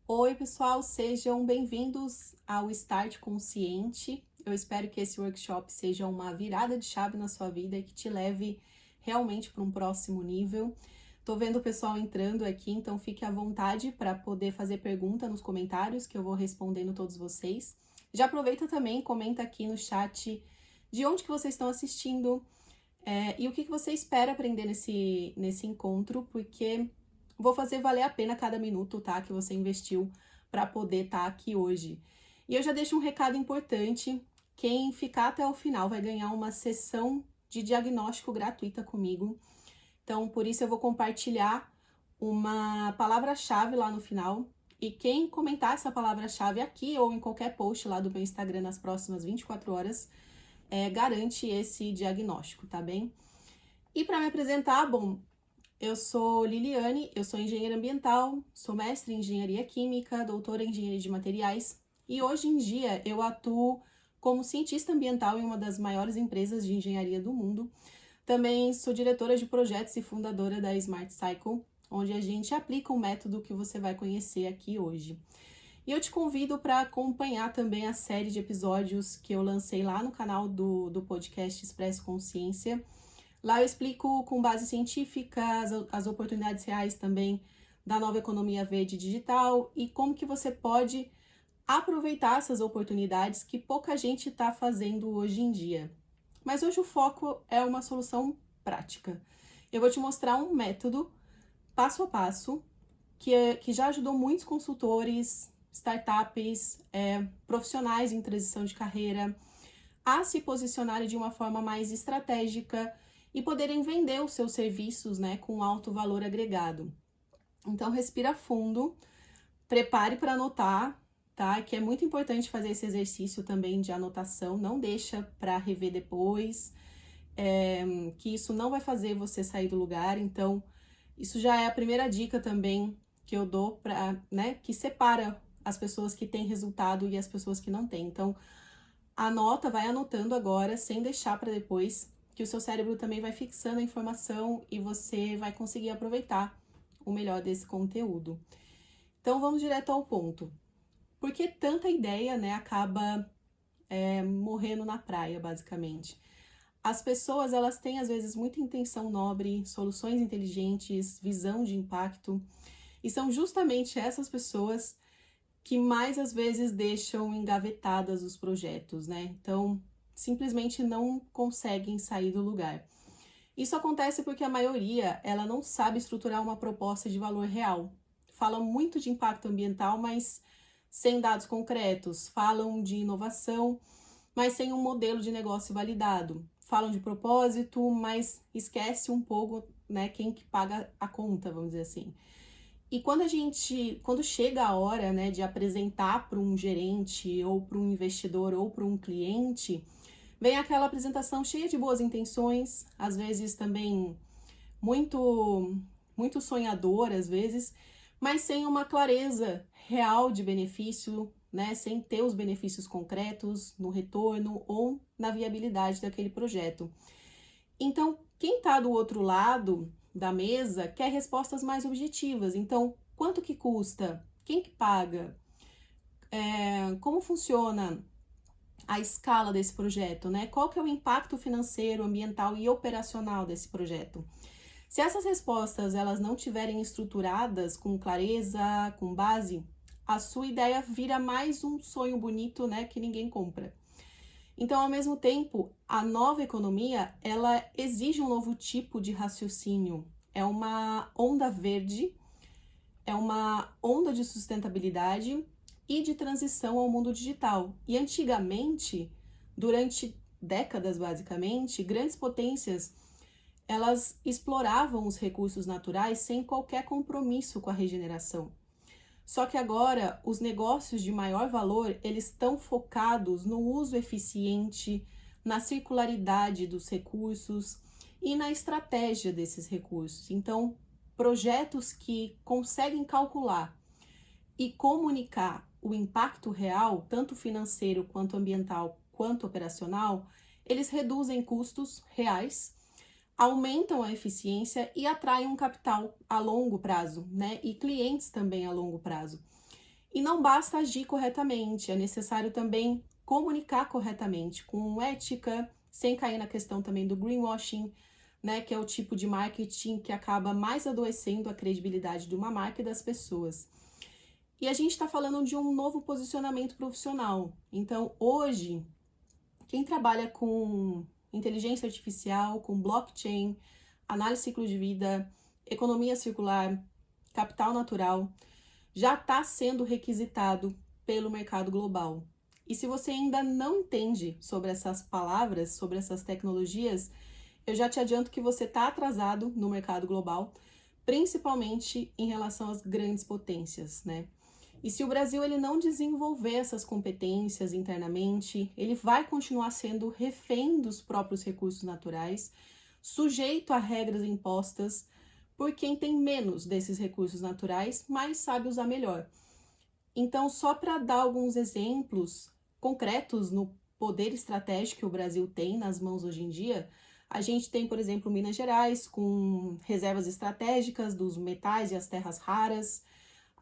Oi, pessoal, sejam bem-vindos ao Start Consciente. Eu espero que esse workshop seja uma virada de chave na sua vida e que te leve realmente para um próximo nível. Tô vendo o pessoal entrando aqui, então fique à vontade para poder fazer pergunta nos comentários, que eu vou respondendo todos vocês. Já aproveita também, comenta aqui no chat de onde que vocês estão assistindo e o que você espera aprender nesse encontro, porque vou fazer valer a pena cada minuto, tá, que você investiu para poder estar aqui hoje. E eu já deixo um recado importante: quem ficar até o final vai ganhar uma sessão de diagnóstico gratuita comigo. Então, por isso eu vou compartilhar uma palavra-chave lá no final. E quem comentar essa palavra-chave aqui ou em qualquer post lá do meu Instagram nas próximas 24 horas, garante esse diagnóstico, tá bem? E para me apresentar, bom, eu sou Liliane, eu sou engenheira ambiental, sou mestre em engenharia química, doutora em engenharia de materiais e hoje em dia eu atuo como cientista ambiental em uma das maiores empresas de engenharia do mundo. Também sou diretora de projetos e fundadora da Smart Cycle, onde a gente aplica um método que você vai conhecer aqui hoje. E eu te convido para acompanhar também a série de episódios que eu lancei lá no canal do podcast Expresso Consciência. Lá eu explico com base científica as oportunidades reais também da nova economia verde digital e como que você pode aproveitar essas oportunidades que pouca gente está fazendo hoje em dia. Mas hoje o foco é uma solução prática. Eu vou te mostrar um método passo a passo que já ajudou muitos consultores, startups, profissionais em transição de carreira a se posicionarem de uma forma mais estratégica e poderem vender os seus serviços, né, com alto valor agregado. Então, respira fundo, prepare para anotar, tá? Que é muito importante fazer esse exercício também de anotação, não deixa para rever depois, que isso não vai fazer você sair do lugar. Então, isso já é a primeira dica também que eu dou para, né, que separa as pessoas que têm resultado e as pessoas que não têm. Então, anota, vai anotando agora, sem deixar para depois, que o seu cérebro também vai fixando a informação e você vai conseguir aproveitar o melhor desse conteúdo. Então, vamos direto ao ponto. Por que tanta ideia, né, acaba morrendo na praia, basicamente? As pessoas, elas têm, às vezes, muita intenção nobre, soluções inteligentes, visão de impacto, e são justamente essas pessoas que mais, às vezes, deixam engavetadas os projetos, né? Então, simplesmente não conseguem sair do lugar. Isso acontece porque a maioria, ela não sabe estruturar uma proposta de valor real. Falam muito de impacto ambiental, mas sem dados concretos. Falam de inovação, mas sem um modelo de negócio validado. Falam de propósito, mas esquece um pouco, né, quem que paga a conta, vamos dizer assim. E quando chega a hora, né, de apresentar para um gerente, ou para um investidor, ou para um cliente, vem aquela apresentação cheia de boas intenções, às vezes também muito sonhadora, às vezes, mas sem uma clareza real de benefício, né, sem ter os benefícios concretos no retorno ou na viabilidade daquele projeto. Então, quem está do outro lado da mesa quer respostas mais objetivas. Então, quanto que custa? Quem que paga? Como funciona a escala desse projeto, né? Qual que é o impacto financeiro, ambiental e operacional desse projeto? Se essas respostas elas não tiverem estruturadas com clareza, com base, a sua ideia vira mais um sonho bonito, né, que ninguém compra. Então, ao mesmo tempo, a nova economia, ela exige um novo tipo de raciocínio. É uma onda verde, é uma onda de sustentabilidade e de transição ao mundo digital. E antigamente, durante décadas basicamente, grandes potências, elas exploravam os recursos naturais sem qualquer compromisso com a regeneração. Só que agora, os negócios de maior valor, eles estão focados no uso eficiente, na circularidade dos recursos e na estratégia desses recursos. Então, projetos que conseguem calcular e comunicar o impacto real, tanto financeiro, quanto ambiental, quanto operacional, eles reduzem custos reais, aumentam a eficiência e atraem um capital a longo prazo, né? E clientes também a longo prazo. E não basta agir corretamente, é necessário também comunicar corretamente, com ética, sem cair na questão também do greenwashing, né, que é o tipo de marketing que acaba mais adoecendo a credibilidade de uma marca e das pessoas. E a gente está falando de um novo posicionamento profissional. Então, hoje, quem trabalha com inteligência artificial, com blockchain, análise de ciclo de vida, economia circular, capital natural, já está sendo requisitado pelo mercado global. E se você ainda não entende sobre essas palavras, sobre essas tecnologias, eu já te adianto que você está atrasado no mercado global, principalmente em relação às grandes potências, né? E se o Brasil ele não desenvolver essas competências internamente, ele vai continuar sendo refém dos próprios recursos naturais, sujeito a regras impostas por quem tem menos desses recursos naturais, mas sabe usar melhor. Então, só para dar alguns exemplos concretos no poder estratégico que o Brasil tem nas mãos hoje em dia, a gente tem, por exemplo, Minas Gerais, com reservas estratégicas dos metais e as terras raras.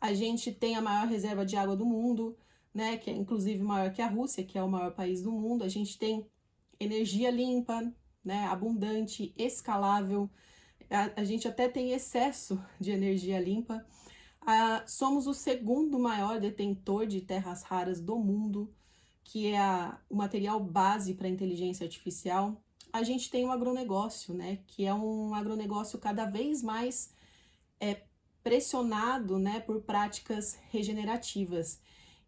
A gente tem a maior reserva de água do mundo, né, que é inclusive maior que a Rússia, que é o maior país do mundo. A gente tem energia limpa, né, abundante, escalável. A gente até tem excesso de energia limpa. Somos o segundo maior detentor de terras raras do mundo, que é o material base para a inteligência artificial. A gente tem o agronegócio, né, que é um agronegócio cada vez mais pressionado, né, por práticas regenerativas.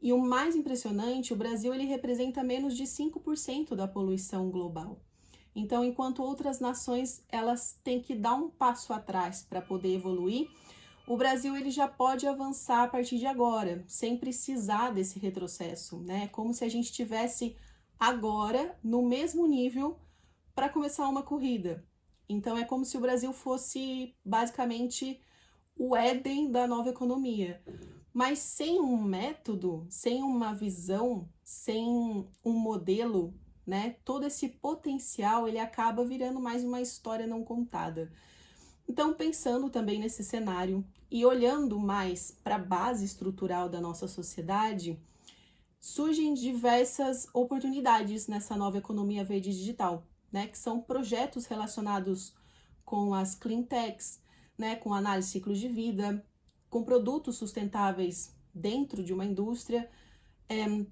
E o mais impressionante, o Brasil ele representa menos de 5% da poluição global. Então, enquanto outras nações elas têm que dar um passo atrás para poder evoluir, o Brasil ele já pode avançar a partir de agora, sem precisar desse retrocesso, né? Como se a gente estivesse agora no mesmo nível para começar uma corrida. Então, é como se o Brasil fosse basicamente o Éden da nova economia. Mas sem um método, sem uma visão, sem um modelo, né? Todo esse potencial, ele acaba virando mais uma história não contada. Então, pensando também nesse cenário e olhando mais para a base estrutural da nossa sociedade, surgem diversas oportunidades nessa nova economia verde digital, né? Que são projetos relacionados com as clean techs, né? Com análise de ciclo de vida, com produtos sustentáveis dentro de uma indústria,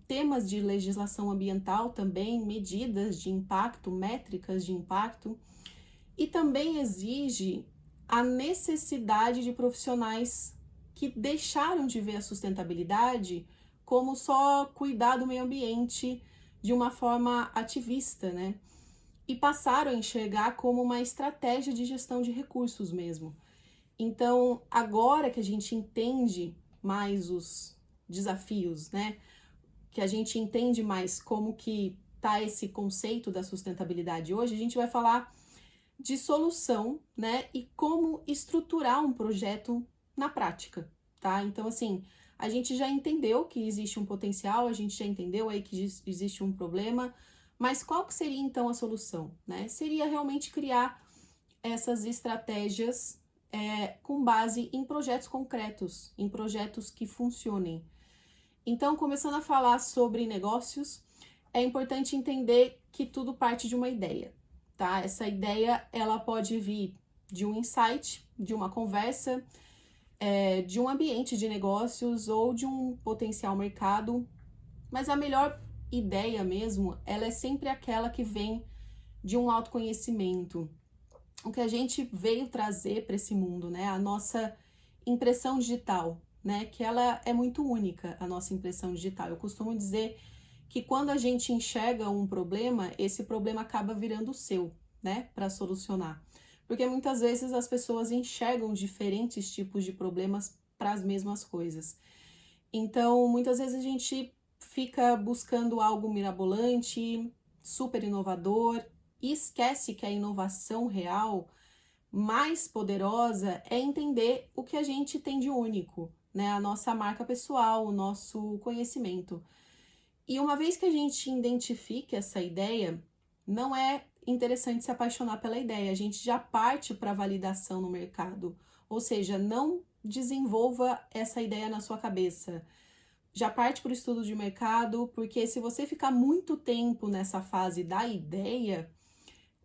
temas de legislação ambiental também, medidas de impacto, métricas de impacto, e também exige a necessidade de profissionais que deixaram de ver a sustentabilidade como só cuidar do meio ambiente de uma forma ativista, né? E passaram a enxergar como uma estratégia de gestão de recursos mesmo. Então, agora que a gente entende mais os desafios, né? Que a gente entende mais como que tá esse conceito da sustentabilidade hoje, a gente vai falar de solução, né? E como estruturar um projeto na prática, tá? Então, assim, a gente já entendeu que existe um potencial, a gente já entendeu aí que existe um problema, mas qual que seria então a solução, né? Seria realmente criar essas estratégias com base em projetos concretos, em projetos que funcionem. Então, começando a falar sobre negócios, é importante entender que tudo parte de uma ideia, tá? Essa ideia, ela pode vir de um insight, de uma conversa, de um ambiente de negócios ou de um potencial mercado, mas a melhor ideia mesmo, ela é sempre aquela que vem de um autoconhecimento. O que a gente veio trazer para esse mundo, né? A nossa impressão digital, né? Que ela é muito única, a nossa impressão digital. Eu costumo dizer que quando a gente enxerga um problema, esse problema acaba virando o seu, né? Para solucionar. Porque muitas vezes as pessoas enxergam diferentes tipos de problemas para as mesmas coisas. Então, muitas vezes a gente fica buscando algo mirabolante, super inovador, e esquece que a inovação real mais poderosa é entender o que a gente tem de único, né? A nossa marca pessoal, o nosso conhecimento. E uma vez que a gente identifica essa ideia, não é interessante se apaixonar pela ideia, a gente já parte para a validação no mercado. Ou seja, não desenvolva essa ideia na sua cabeça. já parte para o estudo de mercado, porque se você ficar muito tempo nessa fase da ideia,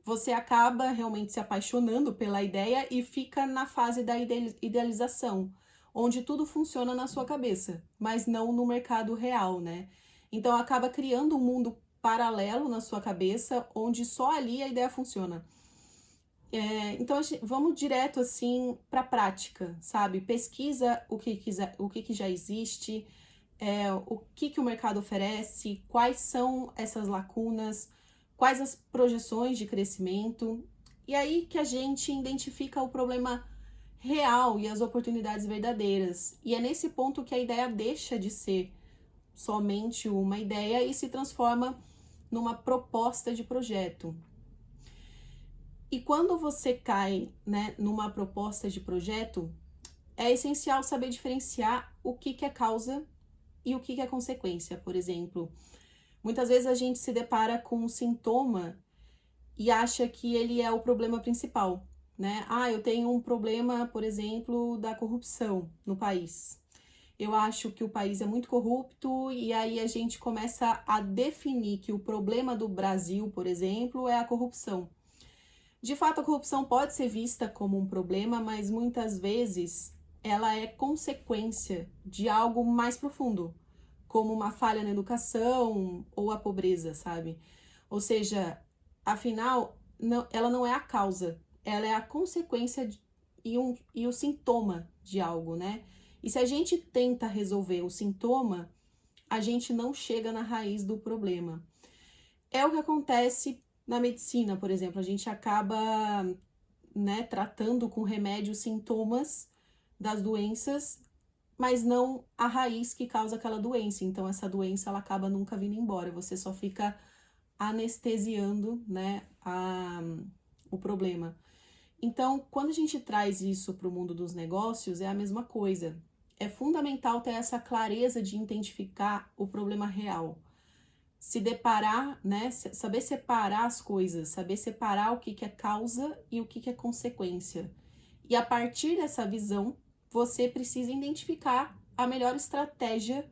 você acaba realmente se apaixonando pela ideia e fica na fase da idealização, onde tudo funciona na sua cabeça, mas não no mercado real, né? Então acaba criando um mundo paralelo na sua cabeça, onde só ali a ideia funciona. Então vamos direto assim para a prática, sabe? Pesquisa o que já existe, o que o mercado oferece, quais são essas lacunas, quais as projeções de crescimento, e aí que a gente identifica o problema real e as oportunidades verdadeiras. E é nesse ponto que a ideia deixa de ser somente uma ideia e se transforma numa proposta de projeto. E quando você cai, né, numa proposta de projeto, é essencial saber diferenciar o que é causa e o que é consequência. Por exemplo, muitas vezes a gente se depara com um sintoma e acha que ele é o problema principal, né? Ah, eu tenho um problema, por exemplo, da corrupção no país. Eu acho que o país é muito corrupto e aí a gente começa a definir que o problema do Brasil, por exemplo, é a corrupção. De fato, a corrupção pode ser vista como um problema, mas muitas vezes ela é consequência de algo mais profundo, como uma falha na educação ou a pobreza, sabe? Ou seja, afinal, ela não é a causa, ela é a consequência e o sintoma de algo, né? E se a gente tenta resolver o sintoma, a gente não chega na raiz do problema. É o que acontece na medicina, por exemplo, a gente acaba, né, tratando com remédio sintomas das doenças, mas não a raiz que causa aquela doença. Então essa doença ela acaba nunca vindo embora, você só fica anestesiando, né, o problema. Então, quando a gente traz isso para o mundo dos negócios, é a mesma coisa. É fundamental ter essa clareza de identificar o problema real. Se deparar, né, saber separar as coisas, saber separar o que é causa e o que é consequência. E a partir dessa visão, você precisa identificar a melhor estratégia,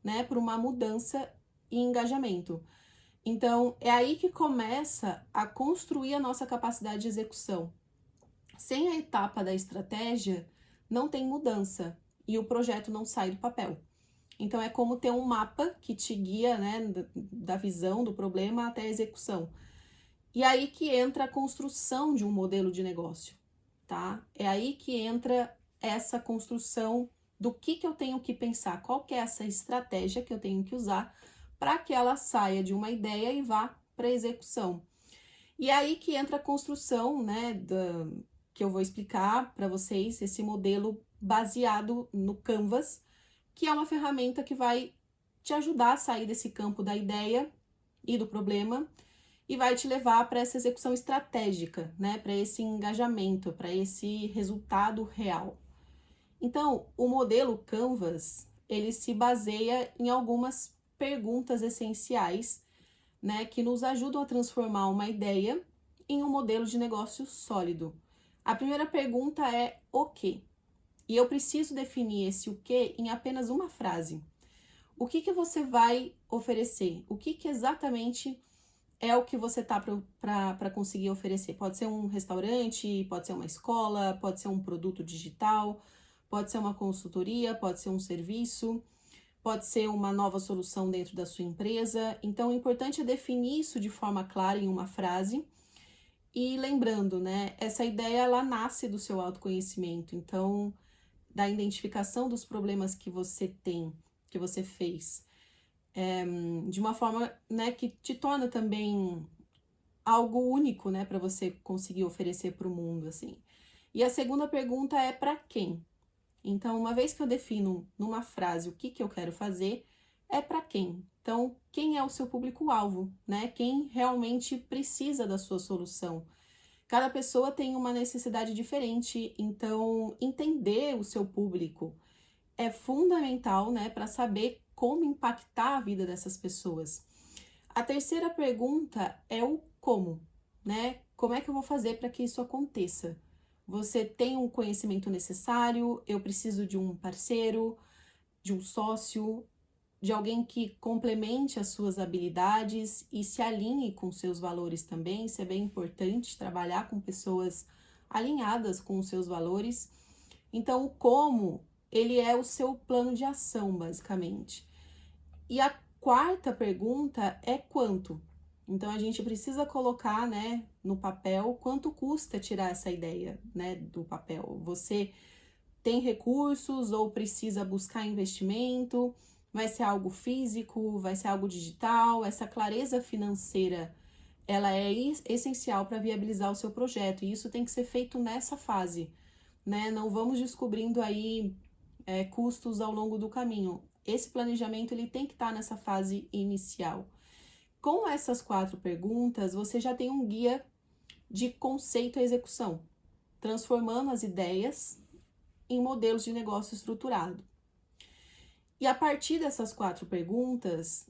né, para uma mudança e engajamento. Então, é aí que começa a construir a nossa capacidade de execução. Sem a etapa da estratégia, não tem mudança e o projeto não sai do papel. Então, é como ter um mapa que te guia, né, da visão do problema até a execução. E aí que entra a construção de um modelo de negócio, tá? É aí que entra essa construção do que eu tenho que pensar, qual que é essa estratégia que eu tenho que usar para que ela saia de uma ideia e vá para a execução. E é aí que entra a construção, né, que eu vou explicar para vocês, esse modelo baseado no Canvas, que é uma ferramenta que vai te ajudar a sair desse campo da ideia e do problema e vai te levar para essa execução estratégica, né, para esse engajamento, para esse resultado real. Então, o modelo Canvas, ele se baseia em algumas perguntas essenciais, né, que nos ajudam a transformar uma ideia em um modelo de negócio sólido. A primeira pergunta é o quê? E eu preciso definir esse o quê em apenas uma frase. O que você vai oferecer? O que exatamente é o que você tá para conseguir oferecer? Pode ser um restaurante, pode ser uma escola, pode ser um produto digital, pode ser uma consultoria, pode ser um serviço, pode ser uma nova solução dentro da sua empresa. Então, o importante é definir isso de forma clara em uma frase. E lembrando, né, essa ideia ela nasce do seu autoconhecimento. Então, da identificação dos problemas que você tem, que você fez, de uma forma, né, que te torna também algo único, né, para você conseguir oferecer para o mundo, assim. E a segunda pergunta é para quem? Então, uma vez que eu defino numa frase o que eu quero fazer, é para quem? Então, quem é o seu público-alvo, né? Quem realmente precisa da sua solução? Cada pessoa tem uma necessidade diferente, então entender o seu público é fundamental, né, para saber como impactar a vida dessas pessoas. A terceira pergunta é o como, né? Como é que eu vou fazer para que isso aconteça? Você tem o conhecimento necessário? Eu preciso de um parceiro, de um sócio? de alguém que complemente as suas habilidades e se alinhe com seus valores também. Isso é bem importante, trabalhar com pessoas alinhadas com os seus valores. Então, o como, ele é o seu plano de ação, basicamente. E a quarta pergunta é quanto. Então, a gente precisa colocar, né, no papel quanto custa tirar essa ideia, né, do papel. Você tem recursos ou precisa buscar investimento? Vai ser algo físico? Vai ser algo digital? Essa clareza financeira, ela é essencial para viabilizar o seu projeto. E isso tem que ser feito nessa fase, né? Não vamos descobrindo aí custos ao longo do caminho. Esse planejamento, ele tem que estar nessa fase inicial. Com essas 4 perguntas, você já tem um guia de conceito à execução, transformando as ideias em modelos de negócio estruturado. E a partir dessas 4 perguntas,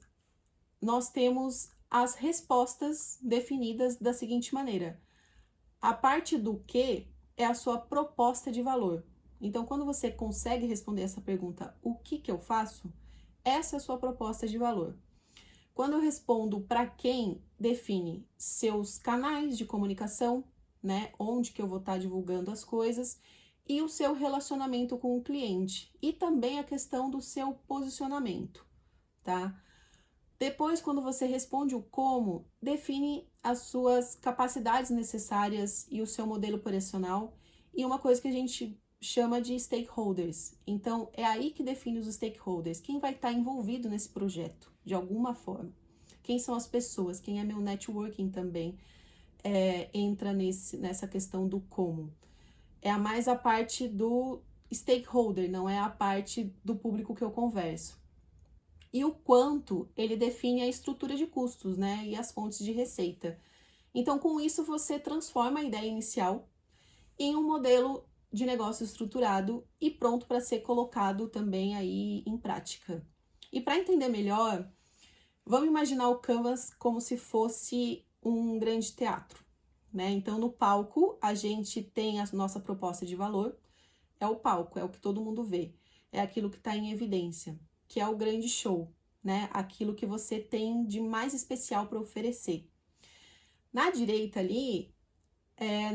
nós temos as respostas definidas da seguinte maneira. A parte do que é a sua proposta de valor. Então, quando você consegue responder essa pergunta, o que eu faço? Essa é a sua proposta de valor. Quando eu respondo para quem, define seus canais de comunicação, né? Onde que eu vou estar divulgando as coisas, e o seu relacionamento com o cliente. E também a questão do seu posicionamento, tá? Depois, quando você responde o como, define as suas capacidades necessárias e o seu modelo operacional. E uma coisa que a gente chama de stakeholders. Então, é aí que define os stakeholders. Quem vai estar envolvido nesse projeto, de alguma forma. Quem são as pessoas, quem é meu networking também entra nessa questão do como. É mais a parte do stakeholder, não é a parte do público que eu converso. E o quanto, ele define a estrutura de custos, né, e as fontes de receita. Então, com isso, você transforma a ideia inicial em um modelo de negócio estruturado e pronto para ser colocado também aí em prática. E para entender melhor, vamos imaginar o Canvas como se fosse um grande teatro, né? Então, no palco, a gente tem a nossa proposta de valor, é o palco, é o que todo mundo vê, é aquilo que está em evidência, que é o grande show, né? Aquilo que você tem de mais especial para oferecer. Na direita ali,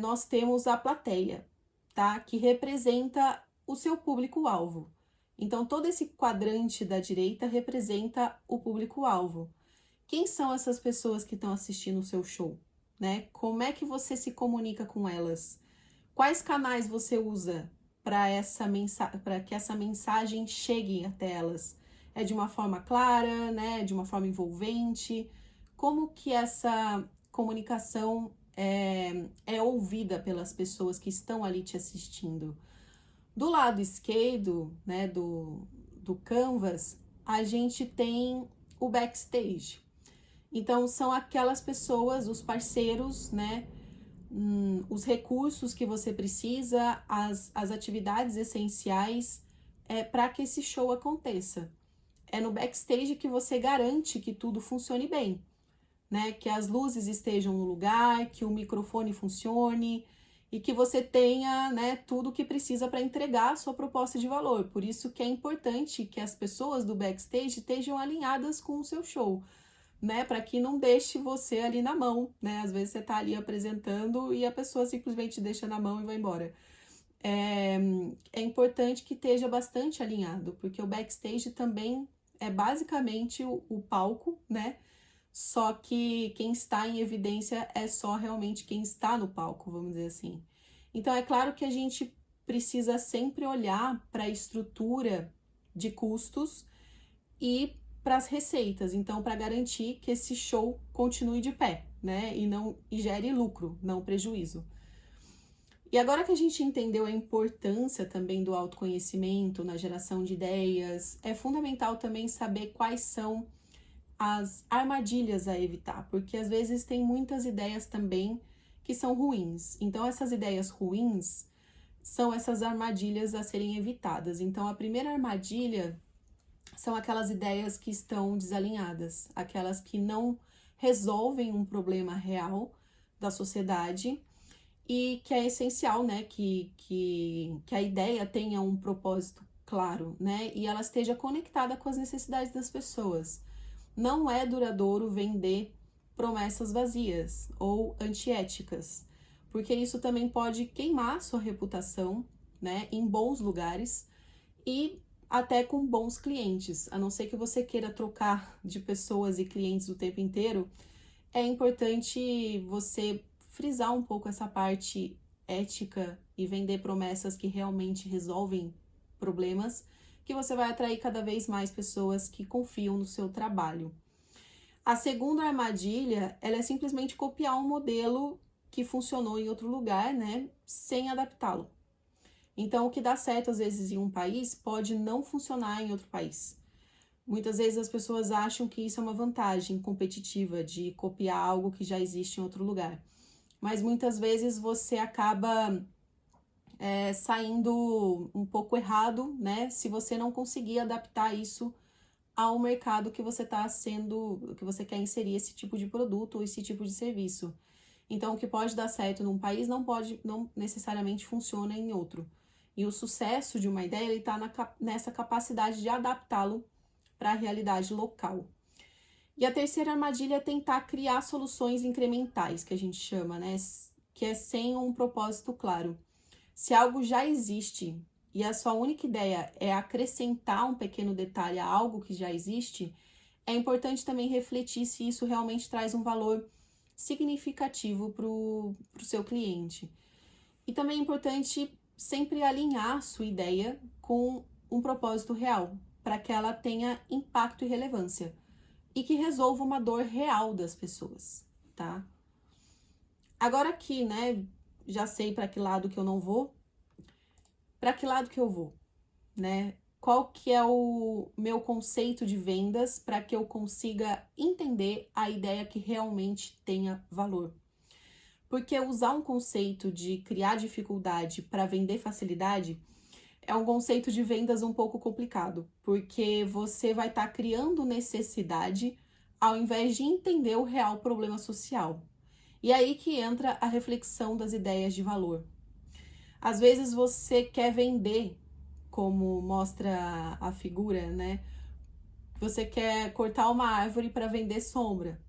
nós temos a plateia, tá? Que representa o seu público-alvo. Então, todo esse quadrante da direita representa o público-alvo. Quem são essas pessoas que estão assistindo o seu show, né? Como é que você se comunica com elas? Quais canais você usa para que essa mensagem chegue até elas? É de uma forma clara, né? De uma forma envolvente? Como que essa comunicação é ouvida pelas pessoas que estão ali te assistindo? Do lado esquerdo, né, do Canvas, a gente tem o backstage. Então, são aquelas pessoas, os parceiros, né, os recursos que você precisa, as atividades essenciais para que esse show aconteça. É no backstage que você garante que tudo funcione bem, né? Que as luzes estejam no lugar, que o microfone funcione e que você tenha, né, tudo o que precisa para entregar a sua proposta de valor. Por isso que é importante que as pessoas do backstage estejam alinhadas com o seu show, né, para que não deixe você ali na mão, né? Às vezes você tá ali apresentando e a pessoa simplesmente deixa na mão e vai embora. É importante que esteja bastante alinhado, porque o backstage também é basicamente o palco, né? Só que quem está em evidência é só realmente quem está no palco, vamos dizer assim. Então, é claro que a gente precisa sempre olhar para a estrutura de custos e para as receitas, então, para garantir que esse show continue de pé, né? E gere lucro, não prejuízo. E agora que a gente entendeu a importância também do autoconhecimento na geração de ideias, é fundamental também saber quais são as armadilhas a evitar, porque às vezes tem muitas ideias também que são ruins. Então, essas ideias ruins são essas armadilhas a serem evitadas. Então, a primeira armadilha são aquelas ideias que estão desalinhadas, aquelas que não resolvem um problema real da sociedade e que é essencial, né, que a ideia tenha um propósito claro, né? E ela esteja conectada com as necessidades das pessoas. Não é duradouro vender promessas vazias ou antiéticas, porque isso também pode queimar sua reputação, né, em bons lugares e até com bons clientes. A não ser que você queira trocar de pessoas e clientes o tempo inteiro, é importante você frisar um pouco essa parte ética e vender promessas que realmente resolvem problemas, que você vai atrair cada vez mais pessoas que confiam no seu trabalho. A segunda armadilha, ela é simplesmente copiar um modelo que funcionou em outro lugar, né, sem adaptá-lo. Então, o que dá certo às vezes em um país pode não funcionar em outro país. Muitas vezes as pessoas acham que isso é uma vantagem competitiva de copiar algo que já existe em outro lugar. Mas muitas vezes você acaba saindo um pouco errado, né? Se você não conseguir adaptar isso ao mercado que você que você quer inserir esse tipo de produto ou esse tipo de serviço. Então, o que pode dar certo num país não necessariamente funciona em outro. E o sucesso de uma ideia está nessa capacidade de adaptá-lo para a realidade local. E a terceira armadilha é tentar criar soluções incrementais, que a gente chama, né? Que é sem um propósito claro. Se algo já existe e a sua única ideia é acrescentar um pequeno detalhe a algo que já existe, é importante também refletir se isso realmente traz um valor significativo para o seu cliente. E também é importante sempre alinhar sua ideia com um propósito real, para que ela tenha impacto e relevância e que resolva uma dor real das pessoas, tá? Agora aqui, né, já sei para que lado que eu não vou, para que lado que eu vou, né? Qual que é o meu conceito de vendas para que eu consiga entender a ideia que realmente tenha valor? Porque usar um conceito de criar dificuldade para vender facilidade é um conceito de vendas um pouco complicado, porque você vai estar criando necessidade ao invés de entender o real problema social. E aí que entra a reflexão das ideias de valor. Às vezes você quer vender, como mostra a figura, né? Você quer cortar uma árvore para vender sombra.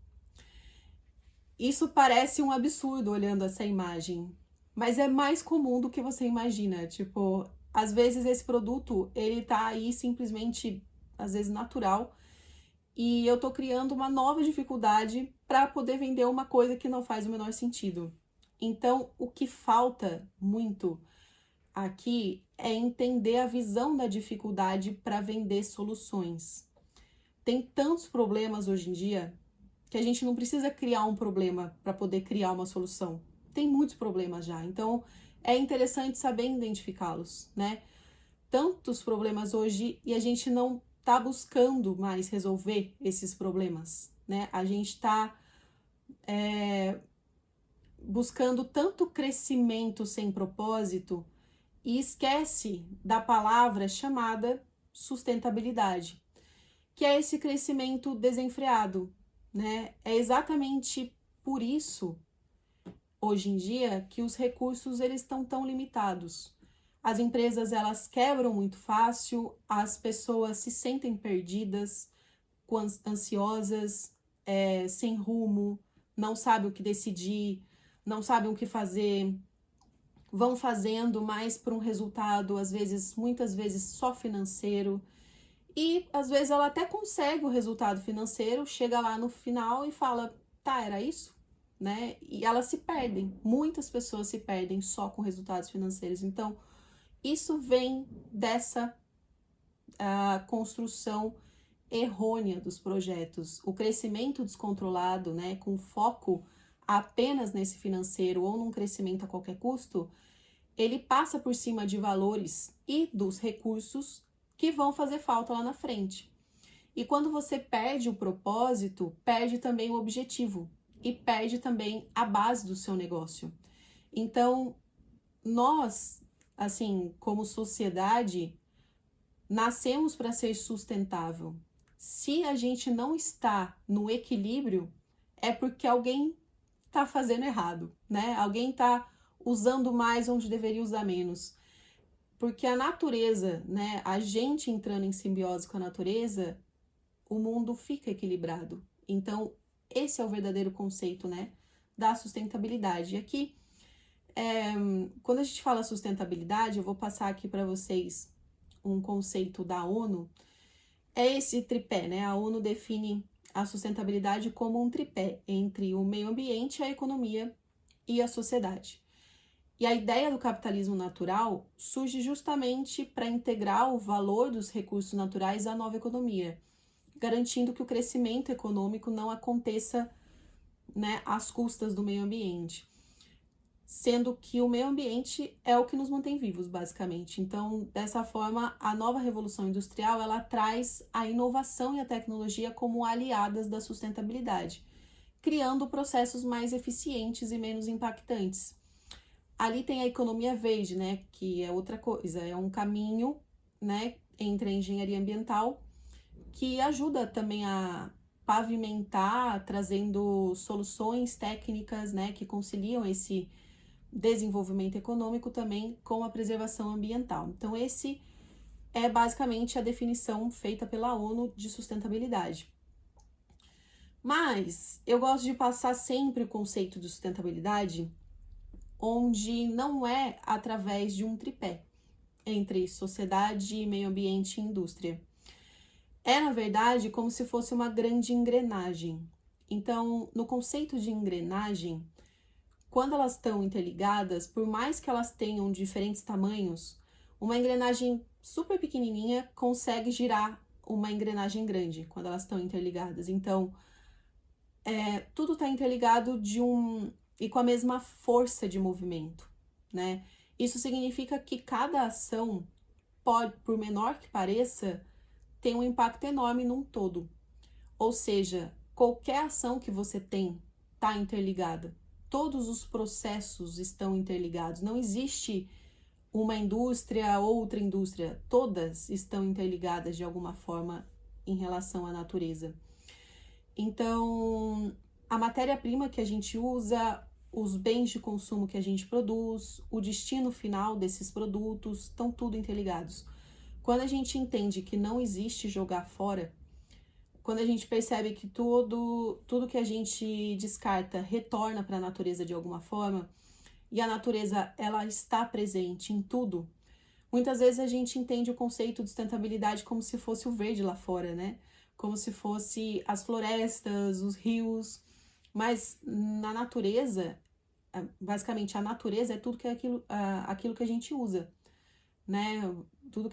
Isso parece um absurdo olhando essa imagem, mas é mais comum do que você imagina. Tipo, às vezes esse produto, ele tá aí simplesmente, às vezes natural, e eu tô criando uma nova dificuldade para poder vender uma coisa que não faz o menor sentido. Então, o que falta muito aqui é entender a visão da dificuldade para vender soluções. Tem tantos problemas hoje em dia que a gente não precisa criar um problema para poder criar uma solução. Tem muitos problemas já, então é interessante saber identificá-los, né? Tantos problemas hoje e a gente não está buscando mais resolver esses problemas, né? A gente está buscando tanto crescimento sem propósito e esquece da palavra chamada sustentabilidade, que é esse crescimento desenfreado, né? É exatamente por isso, hoje em dia, que os recursos eles estão tão limitados. As empresas elas quebram muito fácil, as pessoas se sentem perdidas, ansiosas, sem rumo, não sabem o que decidir, não sabem o que fazer, vão fazendo mais por um resultado, às vezes, muitas vezes só financeiro. E às vezes ela até consegue o resultado financeiro, chega lá no final e fala, tá, era isso? Né? E elas se perdem, muitas pessoas se perdem só com resultados financeiros. Então, isso vem dessa construção errônea dos projetos. O crescimento descontrolado, né, com foco apenas nesse financeiro ou num crescimento a qualquer custo, ele passa por cima de valores e dos recursos que vão fazer falta lá na frente. E quando você perde o propósito, perde também o objetivo e perde também a base do seu negócio. Então, nós, assim, como sociedade, nascemos para ser sustentável. Se a gente não está no equilíbrio, é porque alguém está fazendo errado, né? Alguém está usando mais onde deveria usar menos. Porque a natureza, né, a gente entrando em simbiose com a natureza, o mundo fica equilibrado. Então, esse é o verdadeiro conceito, né, da sustentabilidade. E aqui, quando a gente fala sustentabilidade, eu vou passar aqui para vocês um conceito da ONU. É esse tripé, né? A ONU define a sustentabilidade como um tripé entre o meio ambiente, a economia e a sociedade. E a ideia do capitalismo natural surge justamente para integrar o valor dos recursos naturais à nova economia, garantindo que o crescimento econômico não aconteça, né, às custas do meio ambiente. Sendo que o meio ambiente é o que nos mantém vivos, basicamente. Então, dessa forma, a nova revolução industrial, ela traz a inovação e a tecnologia como aliadas da sustentabilidade, criando processos mais eficientes e menos impactantes. Ali tem a economia verde, né, que é outra coisa, é um caminho, né, entre a engenharia ambiental, que ajuda também a pavimentar, trazendo soluções técnicas, né, que conciliam esse desenvolvimento econômico também com a preservação ambiental. Então, esse é basicamente a definição feita pela ONU de sustentabilidade. Mas eu gosto de passar sempre o conceito de sustentabilidade onde não é através de um tripé entre sociedade, meio ambiente e indústria. É, na verdade, como se fosse uma grande engrenagem. Então, no conceito de engrenagem, quando elas estão interligadas, por mais que elas tenham diferentes tamanhos, uma engrenagem super pequenininha consegue girar uma engrenagem grande quando elas estão interligadas. Então, tudo está interligado e com a mesma força de movimento, né? Isso significa que cada ação pode, por menor que pareça, ter um impacto enorme num todo. Ou seja, qualquer ação que você tem está interligada. Todos os processos estão interligados. Não existe uma indústria, outra indústria. Todas estão interligadas de alguma forma em relação à natureza. Então, a matéria-prima que a gente usa, os bens de consumo que a gente produz, o destino final desses produtos, estão tudo interligados. Quando a gente entende que não existe jogar fora, quando a gente percebe que tudo que a gente descarta retorna para a natureza de alguma forma, e a natureza ela está presente em tudo, muitas vezes a gente entende o conceito de sustentabilidade como se fosse o verde lá fora, né? Como se fosse as florestas, os rios, mas na natureza, basicamente a natureza é tudo que é aquilo que a gente usa, né? Tudo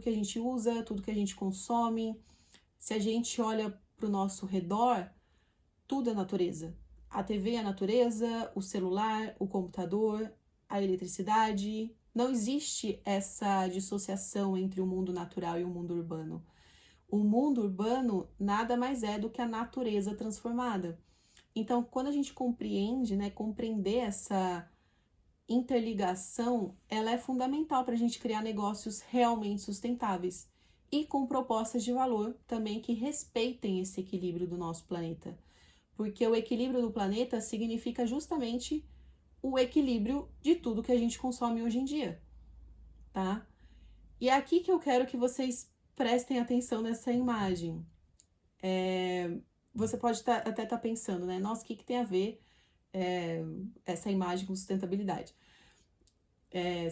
que a gente usa, tudo que a gente consome. Se a gente olha para o nosso redor, tudo é natureza. A TV é a natureza, o celular, o computador, a eletricidade. Não existe essa dissociação entre o mundo natural e o mundo urbano. O mundo urbano nada mais é do que a natureza transformada. Então, quando a gente compreende, né, compreender essa interligação, ela é fundamental para a gente criar negócios realmente sustentáveis e com propostas de valor também que respeitem esse equilíbrio do nosso planeta. Porque o equilíbrio do planeta significa justamente o equilíbrio de tudo que a gente consome hoje em dia, tá? E é aqui que eu quero que vocês prestem atenção nessa imagem. Você pode até estar pensando, né? Nossa, o que tem a ver essa imagem com sustentabilidade?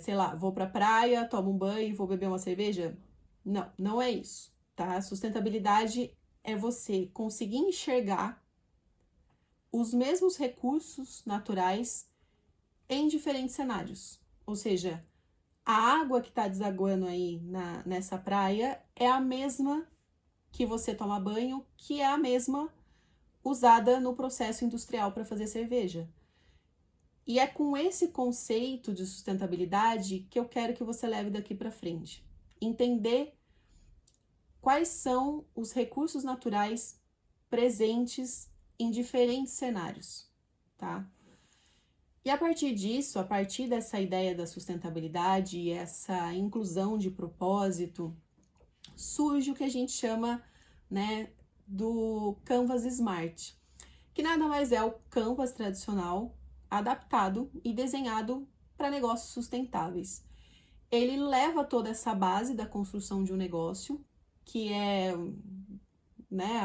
Sei lá, vou pra praia, tomo um banho e vou beber uma cerveja? Não, não é isso, tá? Sustentabilidade é você conseguir enxergar os mesmos recursos naturais em diferentes cenários. Ou seja, a água que está desaguando aí nessa praia é a mesma que você toma banho, que é a mesma usada no processo industrial para fazer cerveja. E é com esse conceito de sustentabilidade que eu quero que você leve daqui para frente. Entender quais são os recursos naturais presentes em diferentes cenários, tá? E a partir disso, a partir dessa ideia da sustentabilidade e essa inclusão de propósito, surge o que a gente chama, né, do Canvas Smart, que nada mais é o Canvas tradicional adaptado e desenhado para negócios sustentáveis. ele leva toda essa base da construção de um negócio, que é, né,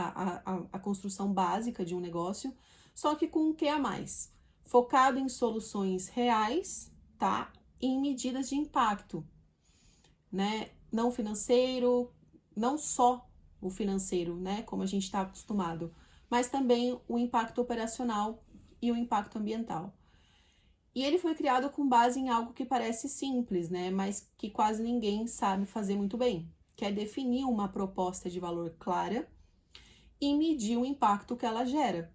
a construção básica de um negócio, só que com o que a mais? Focado em soluções reais, tá? E em medidas de impacto, né? Não financeiro, não só o financeiro, né? Como a gente está acostumado, mas também o impacto operacional e o impacto ambiental. E ele foi criado com base em algo que parece simples, né? Mas que quase ninguém sabe fazer muito bem, que é definir uma proposta de valor clara e medir o impacto que ela gera.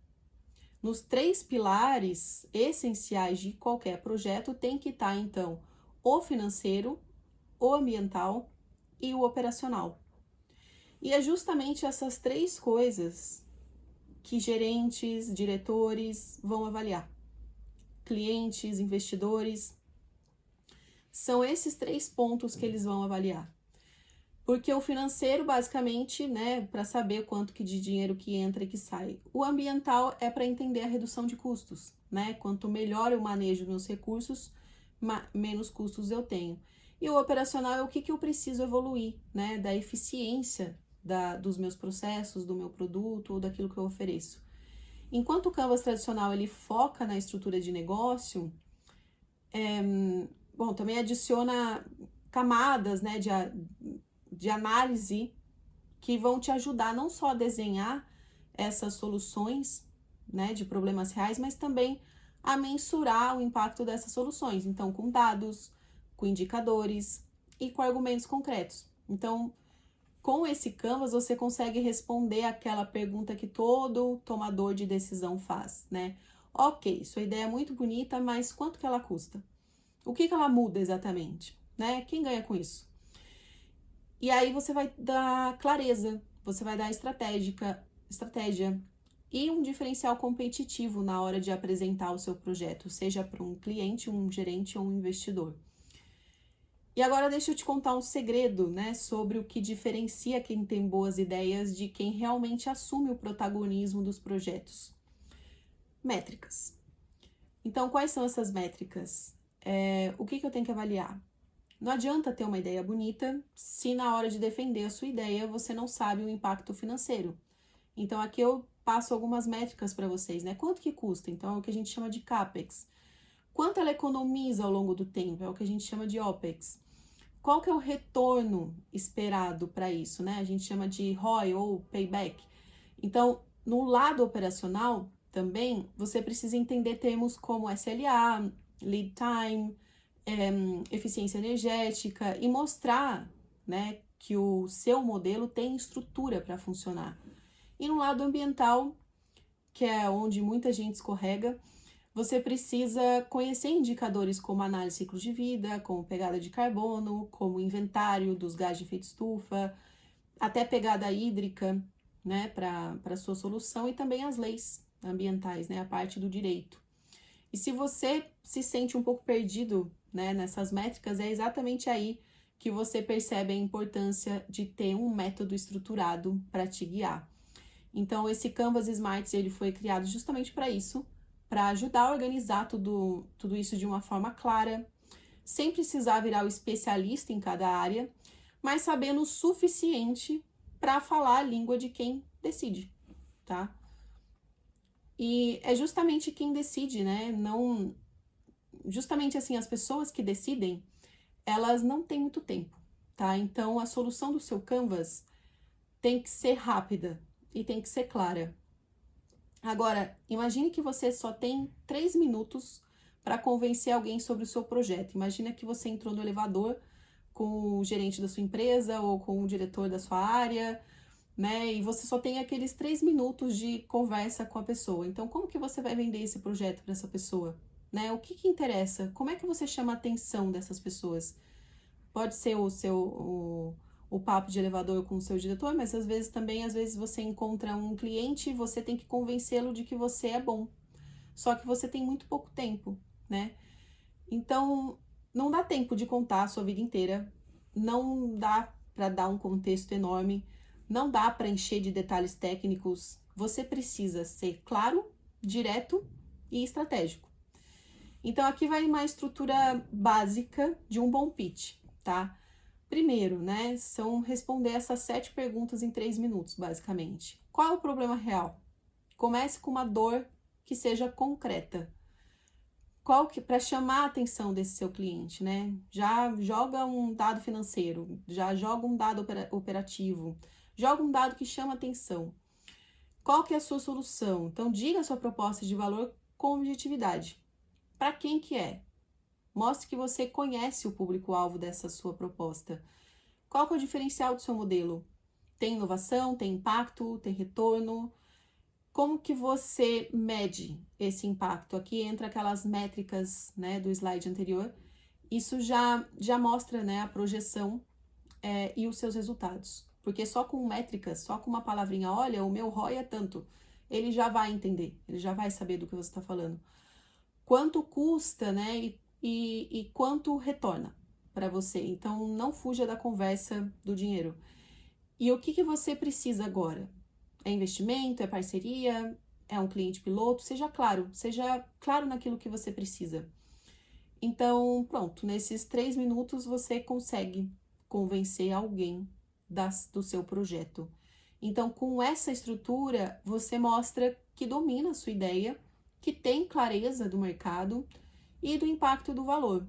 Nos 3 pilares essenciais de qualquer projeto tem que estar, então, o financeiro, o ambiental e o operacional. E é justamente essas 3 coisas que gerentes, diretores vão avaliar. Clientes, investidores, são esses 3 pontos que eles vão avaliar. Porque o financeiro, basicamente, né, para saber quanto que de dinheiro que entra e que sai. O ambiental é para entender a redução de custos, né? Quanto melhor eu manejo meus recursos, menos custos eu tenho. E o operacional é o que eu preciso evoluir, né? Da eficiência dos meus processos, do meu produto ou daquilo que eu ofereço. Enquanto o Canvas tradicional ele foca na estrutura de negócio, também adiciona camadas, né, de análise que vão te ajudar não só a desenhar essas soluções, né, de problemas reais, mas também a mensurar o impacto dessas soluções. Então, com dados, com indicadores e com argumentos concretos. Então, com esse Canvas, você consegue responder aquela pergunta que todo tomador de decisão faz, né? Ok, sua ideia é muito bonita, mas quanto que ela custa? O que ela muda exatamente, né? Quem ganha com isso? E aí você vai dar clareza, você vai dar estratégia e um diferencial competitivo na hora de apresentar o seu projeto, seja para um cliente, um gerente ou um investidor. E agora deixa eu te contar um segredo, né, sobre o que diferencia quem tem boas ideias de quem realmente assume o protagonismo dos projetos. Métricas. Então, quais são essas métricas? O que eu tenho que avaliar? Não adianta ter uma ideia bonita se na hora de defender a sua ideia você não sabe o impacto financeiro. Então aqui eu passo algumas métricas para vocês, né? Quanto que custa? Então é o que a gente chama de CAPEX. Quanto ela economiza ao longo do tempo? É o que a gente chama de OPEX. Qual que é o retorno esperado para isso, né? A gente chama de ROI ou Payback. Então, no lado operacional, também, você precisa entender termos como SLA, Lead Time, eficiência energética e mostrar, né, que o seu modelo tem estrutura para funcionar. E no lado ambiental, que é onde muita gente escorrega, você precisa conhecer indicadores como análise de ciclo de vida, como pegada de carbono, como inventário dos gases de efeito estufa, até pegada hídrica, né, para a sua solução, e também as leis ambientais, né, a parte do direito. E se você se sente um pouco perdido, né, nessas métricas, é exatamente aí que você percebe a importância de ter um método estruturado para te guiar. Então, esse Canvas Smarts, ele foi criado justamente para isso, para ajudar a organizar tudo isso de uma forma clara, sem precisar virar o especialista em cada área, mas sabendo o suficiente para falar a língua de quem decide, tá? E é justamente quem decide, né? Não, justamente assim, as pessoas que decidem, elas não têm muito tempo, tá? Então, a solução do seu Canvas tem que ser rápida e tem que ser clara. Agora, imagine que você só tem 3 minutos para convencer alguém sobre o seu projeto. Imagina que você entrou no elevador com o gerente da sua empresa ou com o diretor da sua área, né? E você só tem aqueles 3 minutos de conversa com a pessoa. Então, como que você vai vender esse projeto para essa pessoa? Né? O que interessa? Como é que você chama a atenção dessas pessoas? Pode ser o papo de elevador com o seu diretor, mas às vezes você encontra um cliente e você tem que convencê-lo de que você é bom. Só que você tem muito pouco tempo, né? Então, não dá tempo de contar a sua vida inteira, não dá para dar um contexto enorme, não dá para encher de detalhes técnicos. Você precisa ser claro, direto e estratégico. Então, aqui vai uma estrutura básica de um bom pitch. tá? Primeiro, né, são responder essas 7 perguntas em 3 minutos, basicamente. Qual é o problema real? Comece com uma dor que seja concreta. Para chamar a atenção desse seu cliente, né? Já joga um dado financeiro, já joga um dado operativo, joga um dado que chama atenção. Qual que é a sua solução? Então, diga a sua proposta de valor com objetividade. Para quem que é? Mostre que você conhece o público-alvo dessa sua proposta. Qual que é o diferencial do seu modelo? Tem inovação, tem impacto, tem retorno? Como que você mede esse impacto? Aqui entra aquelas métricas, né, do slide anterior. Isso já mostra, né, a projeção e os seus resultados. Porque só com métricas, só com uma palavrinha, olha, o meu ROI é tanto, ele já vai entender, ele já vai saber do que você está falando. Quanto custa, né, e quanto retorna para você. Então, não fuja da conversa do dinheiro. E o que você precisa agora? É investimento, é parceria, é um cliente piloto? Seja claro naquilo que você precisa. Então, pronto, nesses 3 minutos você consegue convencer alguém do seu projeto. Então, com essa estrutura, você mostra que domina a sua ideia, que tem clareza do mercado e do impacto do valor.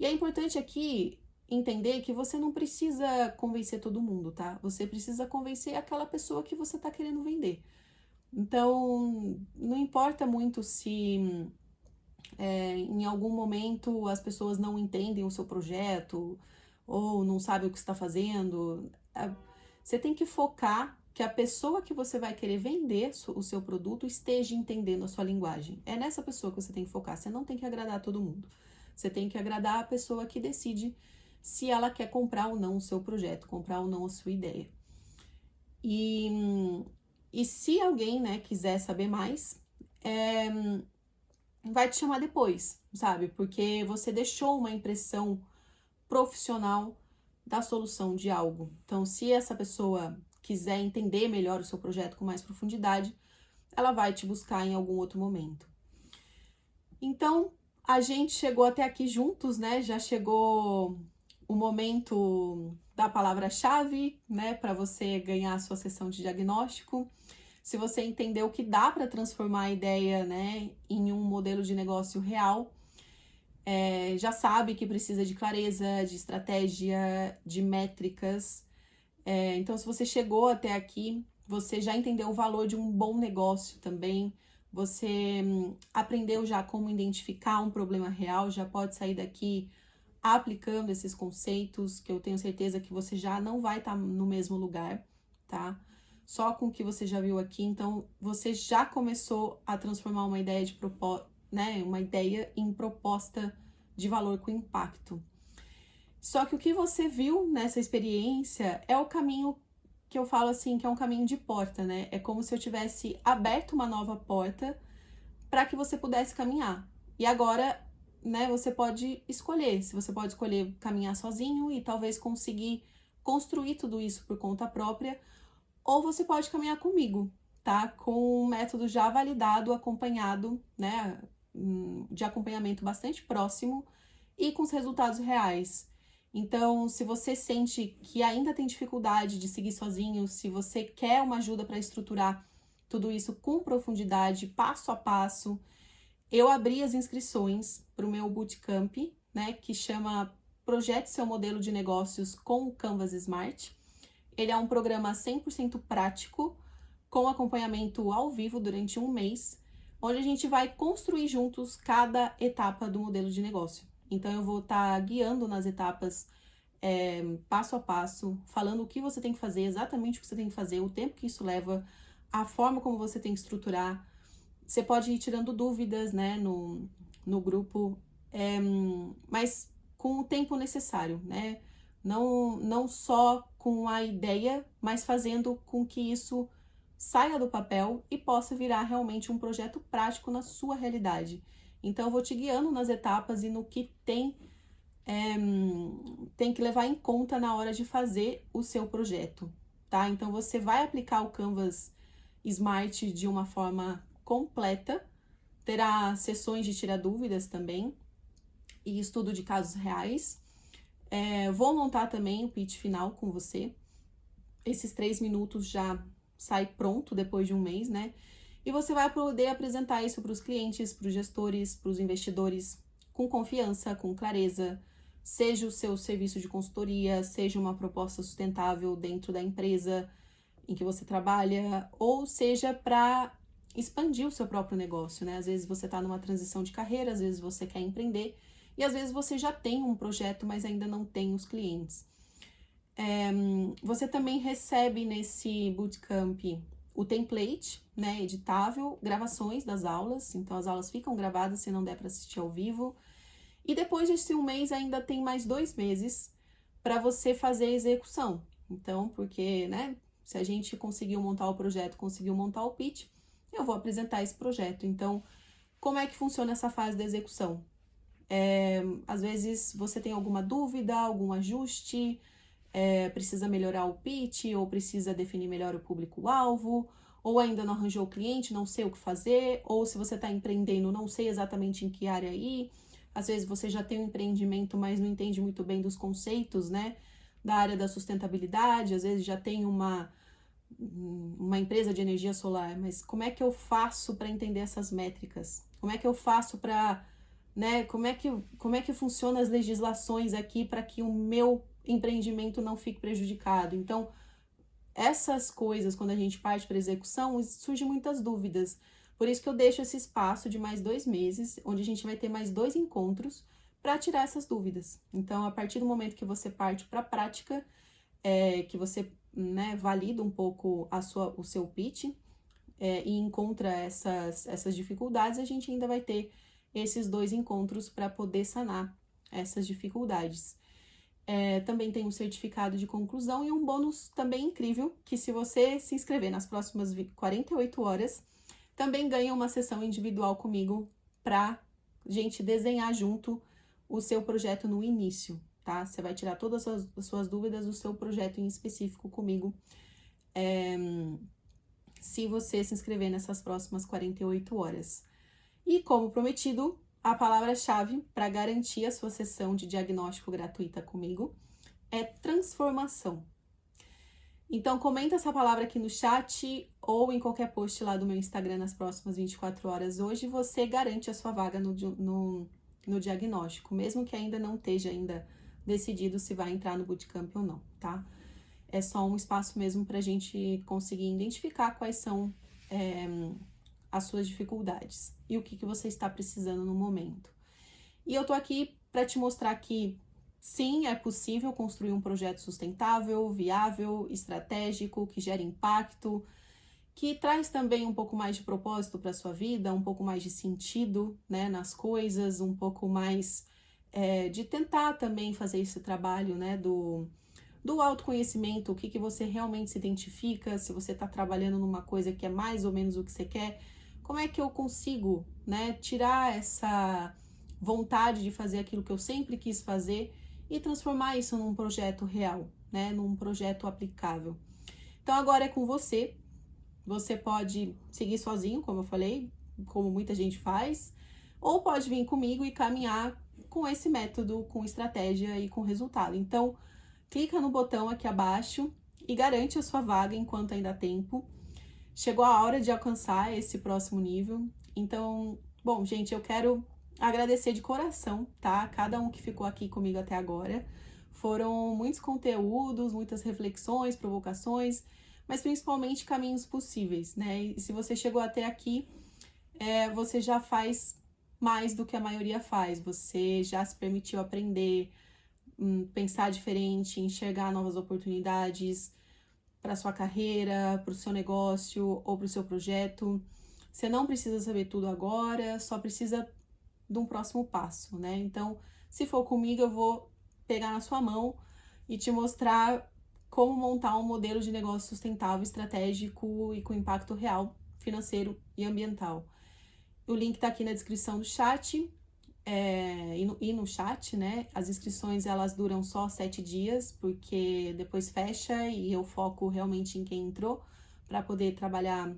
E é importante aqui entender que você não precisa convencer todo mundo, tá? Você precisa convencer aquela pessoa que você está querendo vender. Então, não importa muito se em algum momento as pessoas não entendem o seu projeto ou não sabem o que está fazendo. Você tem que focar que a pessoa que você vai querer vender o seu produto esteja entendendo a sua linguagem. É nessa pessoa que você tem que focar. Você não tem que agradar todo mundo. Você tem que agradar a pessoa que decide se ela quer comprar ou não o seu projeto, comprar ou não a sua ideia. E se alguém, né, quiser saber mais, vai te chamar depois, sabe? Porque você deixou uma impressão profissional da solução de algo. Então, se essa pessoa quiser entender melhor o seu projeto com mais profundidade, ela vai te buscar em algum outro momento. Então, a gente chegou até aqui juntos, né? Já chegou o momento da palavra-chave, né? Para você ganhar a sua sessão de diagnóstico. Se você entendeu que dá para transformar a ideia, né, em um modelo de negócio real, já sabe que precisa de clareza, de estratégia, de métricas. Então, se você chegou até aqui, você já entendeu o valor de um bom negócio também. Você aprendeu já como identificar um problema real, já pode sair daqui aplicando esses conceitos, que eu tenho certeza que você já não vai estar no mesmo lugar, tá? Só com o que você já viu aqui, então você já começou a transformar uma ideia uma ideia em proposta de valor com impacto. Só que o que você viu nessa experiência é o caminho que eu falo assim, que é um caminho de porta, né? É como se eu tivesse aberto uma nova porta para que você pudesse caminhar. E agora, né, você pode escolher. Se você pode escolher caminhar sozinho e talvez conseguir construir tudo isso por conta própria, ou você pode caminhar comigo, tá? Com um método já validado, acompanhado, né? De acompanhamento bastante próximo e com os resultados reais. Então, se você sente que ainda tem dificuldade de seguir sozinho, se você quer uma ajuda para estruturar tudo isso com profundidade, passo a passo, eu abri as inscrições para o meu bootcamp, né, que chama Projete Seu Modelo de Negócios com o Canvas Smart. Ele é um programa 100% prático, com acompanhamento ao vivo durante um mês, onde a gente vai construir juntos cada etapa do modelo de negócio. Então, eu vou estar guiando nas etapas passo a passo, falando o que você tem que fazer, exatamente o que você tem que fazer, o tempo que isso leva, a forma como você tem que estruturar. Você pode ir tirando dúvidas, né, no grupo, mas com o tempo necessário, né? Não só com a ideia, mas fazendo com que isso saia do papel e possa virar realmente um projeto prático na sua realidade. Então, eu vou te guiando nas etapas e no que tem que levar em conta na hora de fazer o seu projeto, tá? Então, você vai aplicar o Canvas Smart de uma forma completa, terá sessões de tirar dúvidas também e estudo de casos reais. Vou montar também o pitch final com você. Esses 3 minutos já sai pronto depois de um mês, né? E você vai poder apresentar isso para os clientes, para os gestores, para os investidores, com confiança, com clareza, seja o seu serviço de consultoria, seja uma proposta sustentável dentro da empresa em que você trabalha, ou seja para expandir o seu próprio negócio, né? Às vezes você está numa transição de carreira, às vezes você quer empreender, e às vezes você já tem um projeto, mas ainda não tem os clientes. Você também recebe nesse bootcamp o template, né, editável, gravações das aulas, então as aulas ficam gravadas se não der para assistir ao vivo. E depois desse um mês ainda tem mais 2 meses para você fazer a execução. Então, porque, né, se a gente conseguiu montar o projeto, conseguiu montar o pitch, eu vou apresentar esse projeto. Então, como é que funciona essa fase da execução? Às vezes você tem alguma dúvida, algum ajuste, precisa melhorar o pitch, ou precisa definir melhor o público-alvo, ou ainda não arranjou o cliente, não sei o que fazer, ou se você está empreendendo, não sei exatamente em que área ir. Às vezes você já tem um empreendimento, mas não entende muito bem dos conceitos, né, da área da sustentabilidade, às vezes já tem uma empresa de energia solar, mas como é que eu faço para entender essas métricas? Como é que eu faço para, né, como é que funcionam as legislações aqui para que o meu empreendimento não fique prejudicado? Então, essas coisas, quando a gente parte para execução, surgem muitas dúvidas. Por isso que eu deixo esse espaço de mais 2 meses, onde a gente vai ter mais 2 encontros para tirar essas dúvidas. Então, a partir do momento que você parte para a prática, que você, né, valida um pouco o seu pitch e encontra essas dificuldades, a gente ainda vai ter esses 2 encontros para poder sanar essas dificuldades. Também tem um certificado de conclusão e um bônus também incrível, que se você se inscrever nas próximas 48 horas, também ganha uma sessão individual comigo para gente desenhar junto o seu projeto no início, tá? Você vai tirar todas as suas dúvidas do seu projeto em específico comigo, se você se inscrever nessas próximas 48 horas. E como prometido, a palavra-chave para garantir a sua sessão de diagnóstico gratuita comigo é transformação. Então, comenta essa palavra aqui no chat ou em qualquer post lá do meu Instagram nas próximas 24 horas. Hoje você garante a sua vaga no diagnóstico, mesmo que ainda não esteja decidido se vai entrar no bootcamp ou não, tá? É só um espaço mesmo para a gente conseguir identificar quais são as suas dificuldades e o que você está precisando no momento. E eu tô aqui para te mostrar que sim, é possível construir um projeto sustentável, viável, estratégico, que gere impacto, que traz também um pouco mais de propósito para sua vida, um pouco mais de sentido, né, nas coisas, um pouco mais de tentar também fazer esse trabalho, né, do autoconhecimento, o que você realmente se identifica, se você está trabalhando numa coisa que é mais ou menos o que você quer, como é que eu consigo, né, tirar essa vontade de fazer aquilo que eu sempre quis fazer e transformar isso num projeto real, né, num projeto aplicável. Então agora é com você. Você pode seguir sozinho, como eu falei, como muita gente faz, ou pode vir comigo e caminhar com esse método, com estratégia e com resultado. Então, clica no botão aqui abaixo e garante a sua vaga enquanto ainda há tempo. Chegou a hora de alcançar esse próximo nível. Então, bom, gente, eu quero agradecer de coração, tá? Cada um que ficou aqui comigo até agora. Foram muitos conteúdos, muitas reflexões, provocações, mas principalmente caminhos possíveis, né? E se você chegou até aqui, você já faz mais do que a maioria faz. Você já se permitiu aprender, pensar diferente, enxergar novas oportunidades para sua carreira, para o seu negócio ou para o seu projeto. Você não precisa saber tudo agora, só precisa de um próximo passo, né? Então, se for comigo, eu vou pegar na sua mão e te mostrar como montar um modelo de negócio sustentável, estratégico e com impacto real, financeiro e ambiental. O link tá aqui na descrição do chat e no chat, né? As inscrições, elas duram só 7 dias, porque depois fecha e eu foco realmente em quem entrou para poder trabalhar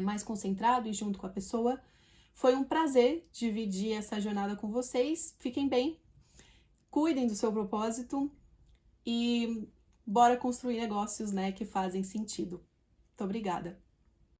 mais concentrado e junto com a pessoa. Foi um prazer dividir essa jornada com vocês. Fiquem bem. cuidem do seu propósito e bora construir negócios, né, que fazem sentido. Muito obrigada!